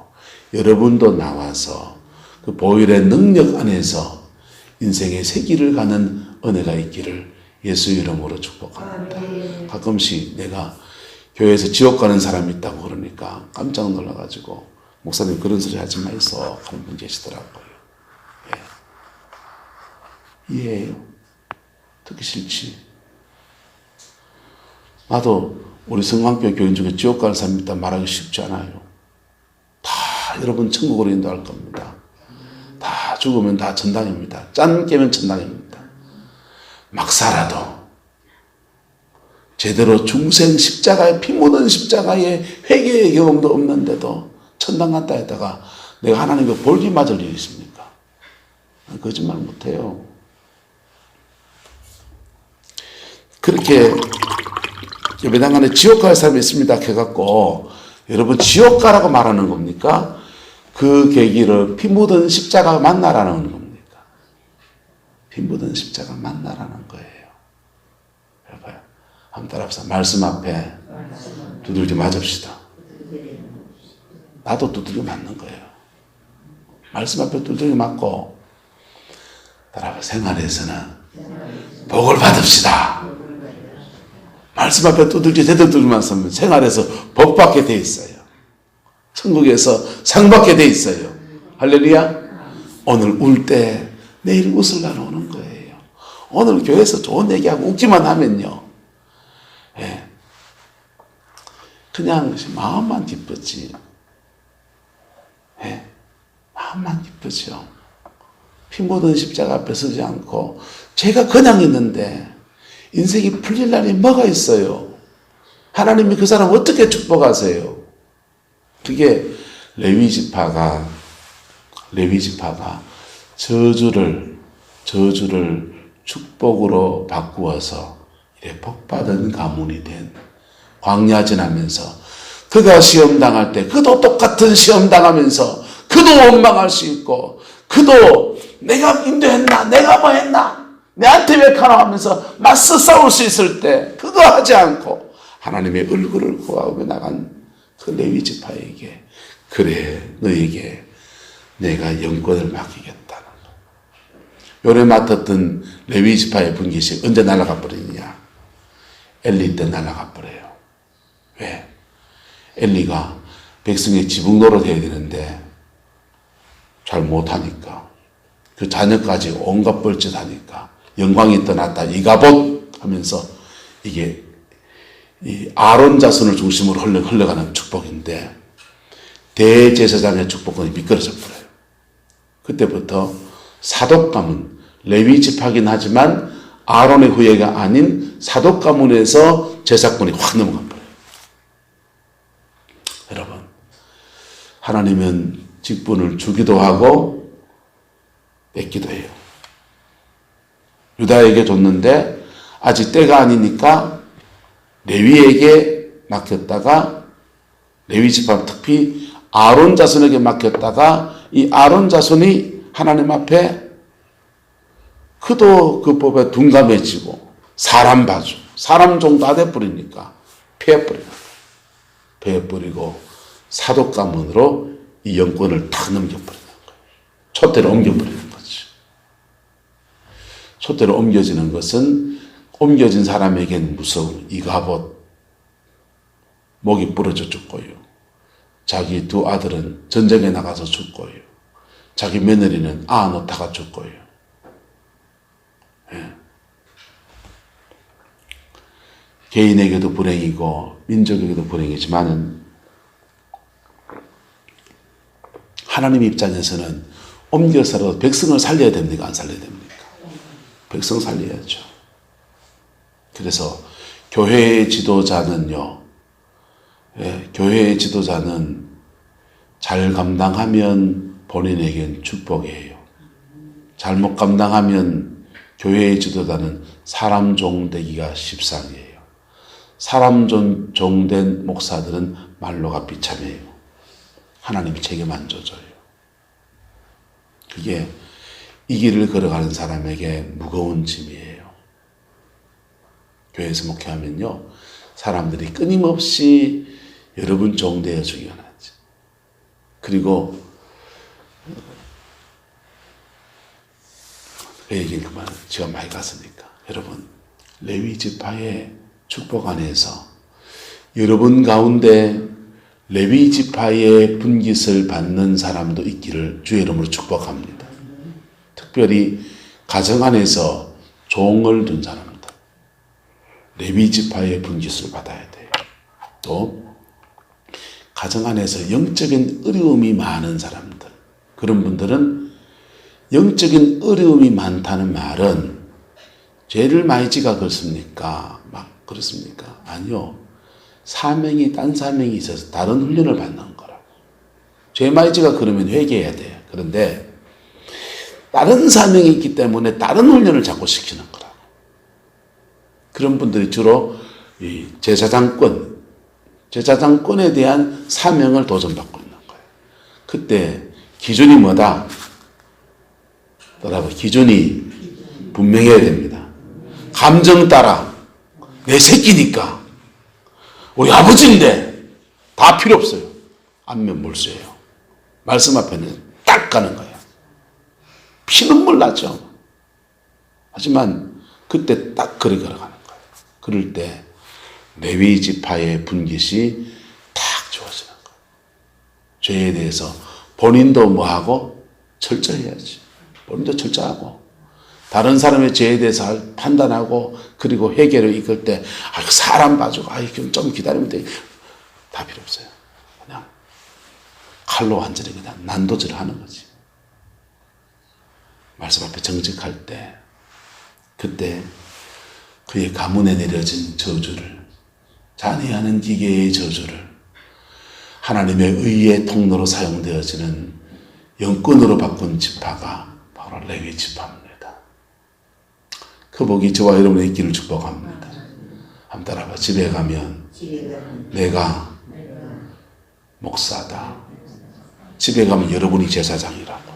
[SPEAKER 1] 여러분도 나와서 그 보혈의 능력 안에서 인생의 새 길을 가는 은혜가 있기를 예수 이름으로 축복합니다. 가끔씩 내가 교회에서 지옥 가는 사람이 있다고 그러니까 깜짝 놀라가지고, 목사님 그런 소리 하지 마이소 하는 분 계시더라고요. 예. 이해해요. 듣기 싫지. 나도 우리 성황교회 교인 중에 지옥 가는 사람이 있다 말하기 쉽지 않아요. 다 여러분 천국으로 인도할 겁니다. 다 죽으면 다 천당입니다. 짠 깨면 천당입니다. 막 살아도 제대로 중생 십자가에, 피 묻은 십자가에 회개의 경험도 없는데도 천당 갔다 했다가 내가 하나님께 볼기 맞을 일이 있습니까? 거짓말 못해요. 그렇게 예배당 안에 지옥 갈 사람이 있습니다 해갖고 여러분 지옥 가라고 말하는 겁니까? 그 계기를 피 묻은 십자가 만나라는 겁니까? 피 묻은 십자가 만나라는 거예요. 여러분 한번 따라합시다. 말씀 앞에 두들겨 맞읍시다. 나도 두들겨 맞는 거예요. 말씀 앞에 두들겨 맞고, 따라합시다. 생활에서는 복을 받읍시다. 말씀 앞에 두들겨 제대로 두들겨 맞으면 생활에서 복 받게 돼 있어요. 천국에서 상 받게 돼 있어요. 할렐루야. 오늘 울 때 내일 웃을 날 오는 거예요. 오늘 교회에서 좋은 얘기하고 웃기만 하면요, 예, 그냥 마음만 기쁘지. 예, 마음만 기쁘죠. 피 묻은 십자가 앞에 서지 않고 제가 그냥 있는데 인생이 풀릴 날이 뭐가 있어요? 하나님이 그 사람 어떻게 축복하세요? 그게 레위 지파가 저주를 축복으로 바꾸어서 이래 복받은 가문이 된, 광야 지나면서 그가 시험 당할 때 그도 똑같은 시험 당하면서 그도 원망할 수 있고, 그도 내가 인도했나, 내가 뭐 했나, 내한테 왜 가나 하면서 맞서 싸울 수 있을 때 그거 하지 않고 하나님의 얼굴을 구하고 나간 그 레위 지파에게, 그래 너에게 내가 영권을 맡기겠다는 거. 요래 맡았던 레위 지파의 분깃이 언제 날아가 버리느냐? 엘리 때 날아가 버려요. 왜? 엘리가 백성의 지붕 노릇 해야 되는데 잘 못하니까, 그 자녀까지 온갖 뻘짓 하니까 영광이 떠났다 이가봇 하면서, 이게 이 아론 자손을 중심으로 흘러가는 축복인데 대제사장의 축복은 미끄러져 버려요. 그때부터 사독 가문, 레위 지파긴 하지만 아론의 후예가 아닌 사독 가문에서 제사권이 확 넘어가 버려요. 여러분, 하나님은 직분을 주기도 하고 뺏기도 해요. 유다에게 줬는데 아직 때가 아니니까 레위에게 맡겼다가, 레위 지파 특히 아론 자손에게 맡겼다가, 이 아론 자손이 하나님 앞에 그도 그 법에 둔감해지고 사람 봐줘, 사람 종 다 돼버리니까 패해버리고 사독 가문으로 이 영권을 탁 넘겨버리는 거예요. 촛대를 옮겨버리는 거지. 촛대를 옮겨지는 것은 옮겨진 사람에겐 무서운 이가봇, 목이 부러져 죽고요. 자기 두 아들은 전쟁에 나가서 죽고요. 자기 며느리는 놓다가 죽고요. 예. 개인에게도 불행이고 민족에게도 불행이지만은 하나님 입장에서는 옮겨서라도 백성을 살려야 됩니까? 안 살려야 됩니까? 백성 살려야죠. 그래서 교회의 지도자는요, 교회의 지도자는 잘 감당하면 본인에겐 축복이에요. 잘못 감당하면 교회의 지도자는 사람 종 되기가 십상이에요. 사람 종된 목사들은 말로가 비참해요. 하나님이 책임 안 져줘요. 그게 이 길을 걸어가는 사람에게 무거운 짐이에요. 교회에서 목회하면요, 사람들이 끊임없이 여러분 종되어 주기원하지. 그리고 그 얘기는 그만 제가 많이 갔으니까, 여러분 레위 지파의 축복 안에서 여러분 가운데 레위 지파의 분깃을 받는 사람도 있기를 주의 이름으로 축복합니다. 특별히 가정 안에서 종을 둔 사람들, 레위 지파의 분깃을 받아야 돼요. 또 가정 안에서 영적인 어려움이 많은 사람들, 그런 분들은 영적인 어려움이 많다는 말은 죄를 많이 지가 그렇습니까? 막 그렇습니까? 아니요. 사명이, 딴 사명이 있어서 다른 훈련을 받는 거라고. 죄 많이 지가 그러면 회개해야 돼요. 그런데 다른 사명이 있기 때문에 다른 훈련을 자꾸 시키는 거라고. 그런 분들이 주로 이 제사장권에 대한 사명을 도전받고 있는 거예요. 그때 기준이 뭐다? 여러분, 기준이 분명해야 됩니다. 감정 따라, 내 새끼니까, 우리 아버지인데 다 필요 없어요. 안면 몰수예요. 말씀 앞에는 딱 가는 거예요. 피눈물 나죠. 하지만 그때 딱 그리 걸어가는 거예요. 그럴 때 레위 지파의 분깃이 딱 주어지는 거예요. 죄에 대해서 본인도 뭐하고 철저해야지. 본인도 철저하고, 다른 사람의 죄에 대해서 판단하고, 그리고 회개를 이끌 때 사람 봐주고 좀 기다리면 돼. 다 필요 없어요. 그냥 칼로 완전히 그냥 난도질을 하는 거지. 말씀 앞에 정직할 때, 그때 그의 가문에 내려진 저주를, 잔해하는 기계의 저주를 하나님의 의의 통로로 사용되어지는 영권으로 바꾼 지파가 바로 레위 지파입니다. 그 복이 저와 여러분의 있기를 축복합니다. 한번 따라봐. 집에 가면 내가 목사다. 집에 가면 여러분이 제사장이라고.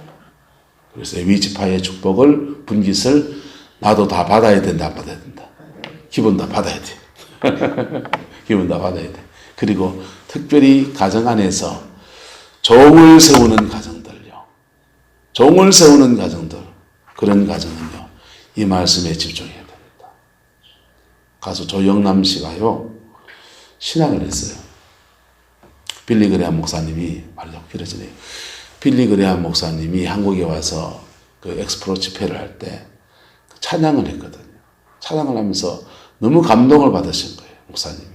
[SPEAKER 1] 그래서 레위 지파의 축복을, 분깃을 나도 다 받아야 된다, 안 받아야 된다. 기본 다 받아야 돼. 기본 다 받아야 돼. 그리고 특별히 가정 안에서 종을 세우는 가정들요. 종을 세우는 가정들. 그런 가정은요, 이 말씀에 집중해야 됩니다. 가수 조영남 씨가요, 신앙을 했어요. 빌리 그레함 목사님이, 말이 자꾸 길어지네요. 빌리 그레함 목사님이 한국에 와서 그 엑스프로 집회를 할 때 찬양을 했거든요. 찬양을 하면서 너무 감동을 받으신 거예요, 목사님이.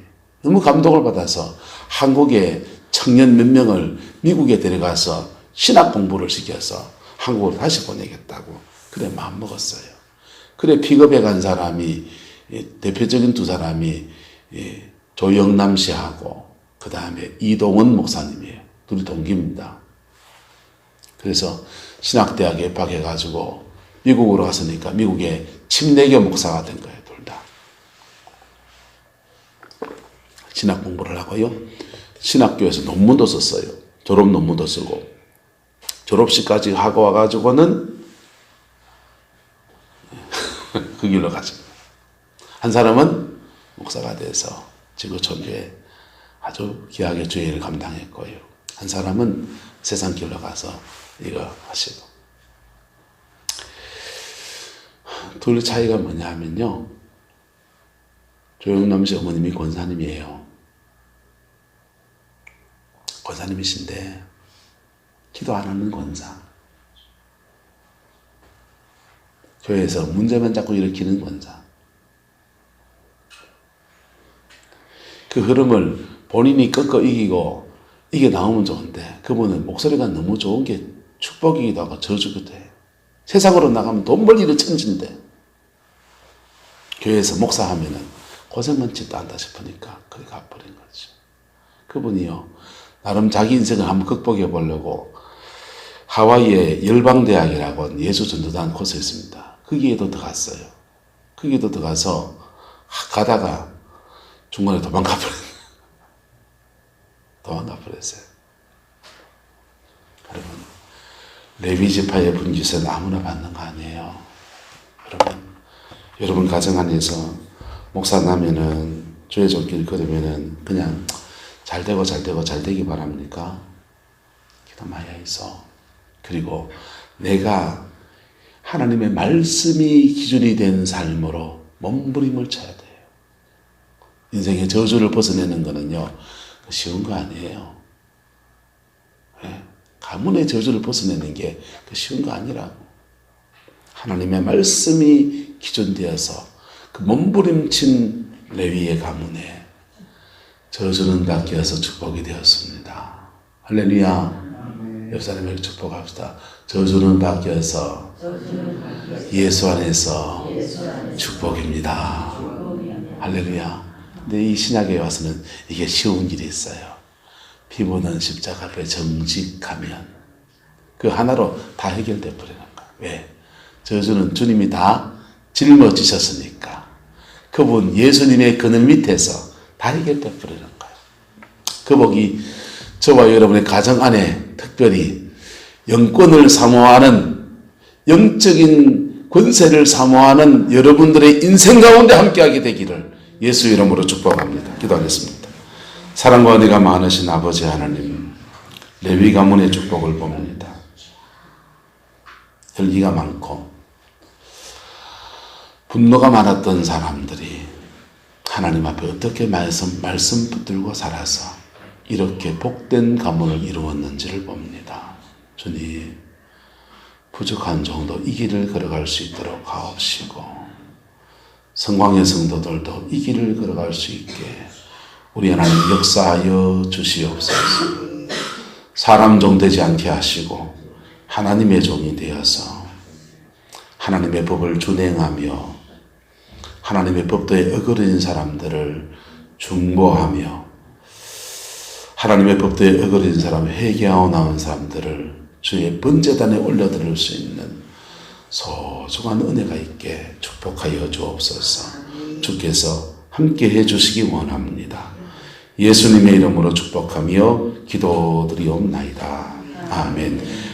[SPEAKER 1] 너무 감동을 받아서 한국의 청년 몇 명을 미국에 데려가서 신학 공부를 시켜서 한국으로 다시 보내겠다고 그래 마음 먹었어요. 그래 픽업해 간 사람이, 대표적인 두 사람이 조영남 씨하고 그 다음에 이동원 목사님이에요. 둘이 동기입니다. 그래서 신학대학에 입학해가지고 미국으로 갔으니까 미국의 침례교 목사가 된 거예요. 둘 다. 신학 공부를 하고요. 신학교에서 논문도 썼어요. 졸업 논문도 쓰고. 졸업식까지 하고 와가지고는 그 길로 가죠. 한 사람은 목사가 돼서 지구촌교회 아주 귀하게 주의를 감당했고요. 한 사람은 세상 길로 가서 이거 하시고. 둘의 차이가 뭐냐 하면요. 조영남 씨 어머님이 권사님이에요. 권사님이신데 기도 안 하는 권사. 교회에서 문제만 자꾸 일으키는 권사. 그 흐름을 본인이 꺾어 이기고 이게 나오면 좋은데 그분은 목소리가 너무 좋은 게 축복이기도 하고 저주기도 해. 세상으로 나가면 돈 벌 일은 천진데 교회에서 목사하면은 고생만 짓도 않다 싶으니까 그렇게 가버린 거죠. 그분이요, 나름 자기 인생을 한번 극복해 보려고 하와이의 열방대학이라고 예수전도단 코스 있습니다. 거기에도 들어갔어요. 거기에도 들어가서 가다가 중간에 도망가 버렸어요. 여러분, 레위 지파의 분깃은 아무나 받는 거 아니에요. 여러분 가정 안에서 목사 나면은 주의 손길 걸으면은 그냥 잘 되기 바랍니까? 기도 많이 해서. 그리고 내가 하나님의 말씀이 기준이 된 삶으로 몸부림을 쳐야 돼요. 인생의 저주를 벗어내는 거는요, 쉬운 거 아니에요. 네? 가문의 저주를 벗어내는 게 쉬운 거 아니라고. 하나님의 말씀이 기준되어서 그 몸부림친 레위의 가문에 저주는 바뀌어서 축복이 되었습니다. 할렐루야. 옆 사람에게 축복합시다. 저주는 바뀌어서 예수 안에서 축복입니다. 할렐루야. 근데 이 신약에 와서는 이게 쉬운 길이 있어요. 피부는 십자가 앞에 정직하면 그 하나로 다 해결돼 버리는 거예요. 왜? 저주는 주님이 다 짊어지셨으니까. 그분 예수님의 그늘 밑에서 다 해결돼 버리는 거예요. 그 복이 저와 여러분의 가정 안에 특별히 영권을 사모하는, 영적인 권세를 사모하는 여러분들의 인생 가운데 함께하게 되기를 예수 이름으로 축복합니다. 기도하겠습니다. 사랑과 은혜가 많으신 아버지 하나님, 레위 가문의 축복을 봅니다. 혈기가 많고 분노가 많았던 사람들이 하나님 앞에 어떻게 말씀 붙들고 살아서 이렇게 복된 가문을 이루었는지를 봅니다. 주님, 부족한 정도 이 길을 걸어갈 수 있도록 하옵시고, 성광의 성도들도 이 길을 걸어갈 수 있게 우리 하나님 역사하여 주시옵소서. 사람 종 되지 않게 하시고 하나님의 종이 되어서 하나님의 법을 준행하며 하나님의 법도에 어그러진 사람들을 중보하며 하나님의 법도에 어그러진 사람을 회개하고 나온 사람들을 주의 번제단에 올려드릴 수 있는 소중한 은혜가 있게 축복하여 주옵소서. 주께서 함께 해주시기 원합니다. 예수님의 이름으로 축복하며 기도드리옵나이다. 아멘.